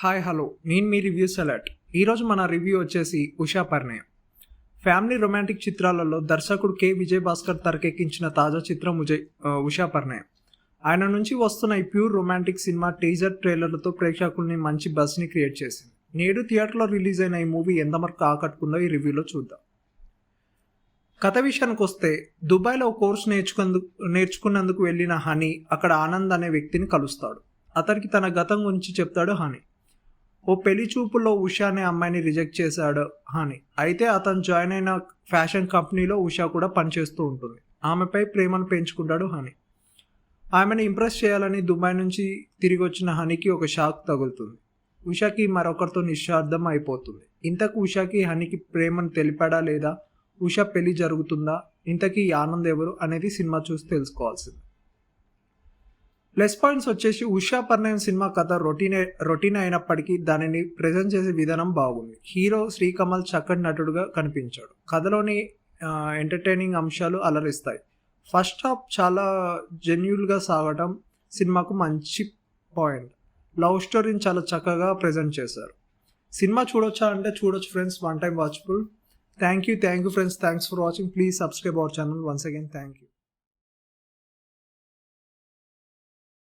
Hi hello, నేను మీ reviews alert. ఈరోజు మన రివ్యూ వచ్చేసి ఉషా పరిణయం. ఫ్యామిలీ రొమాంటిక్ చిత్రాలలో దర్శకుడు కె విజయ్ భాస్కర్ తెరకెక్కించిన తాజా చిత్రం ఉషా పరిణయం. ఆయన నుంచి వస్తున్న ఈ ప్యూర్ రొమాంటిక్ సినిమా టీజర్ ట్రైలర్లతో ప్రేక్షకుల్ని మంచి బజ్ని క్రియేట్ చేసింది. నేడు థియేటర్లో రిలీజ్ అయిన ఈ మూవీ ఎంతవరకు ఆకట్టుకుందో ఈ రివ్యూలో చూద్దాం. కథ విషయానికి వస్తే, దుబాయ్లో ఓ కోర్స్ నేర్చుకున్నందుకు వెళ్ళిన హనీ అక్కడ ఆనంద్ అనే వ్యక్తిని కలుస్తాడు. అతనికి తన గతం గురించి చెప్తాడు హనీ. ఓ పెళ్లి చూపుల్లో ఉషా అనే అమ్మాయిని రిజెక్ట్ చేశాడు హనీ. అయితే అతను జాయిన్ అయిన ఫ్యాషన్ కంపెనీలో ఉషా కూడా పనిచేస్తూ ఉంటుంది. ఆమెపై ప్రేమను పెంచుకుంటాడు హనీ. ఆమెను ఇంప్రెస్ చేయాలని దుబాయ్ నుంచి తిరిగి వచ్చిన హనీకి ఒక షాక్ తగులుతుంది. ఉషాకి మరొకరితో నిశ్చార్థం అయిపోతుంది. ఇంతకు ఉషాకి హనీకి ప్రేమను తెలిపాడా లేదా, ఉషా పెళ్లి జరుగుతుందా, ఇంతకీ ఆనంద్ ఎవరు అనేది సినిమా చూసి తెలుసుకోవాల్సింది. ప్లస్ పాయింట్స్ వచ్చేసి, ఉషా పరిణయం సినిమా కథ రొటీన్ అయినప్పటికీ దానిని ప్రజెంట్ చేసే విధానం బాగుంది. హీరో శ్రీకమల్ చక్కటి నటుడుగా కనిపించాడు. కథలోని ఎంటర్టైనింగ్ అంశాలు అలరిస్తాయి. ఫస్ట్ హాఫ్ చాలా జెన్యూన్గా సాగటం సినిమాకు మంచి పాయింట్. లవ్ స్టోరీని చాలా చక్కగా ప్రజెంట్ చేశారు. సినిమా చూడొచ్చా అంటే చూడొచ్చు friends, one time watchable. Thank you friends, thanks for watching. Please subscribe our channel. Once again thank you.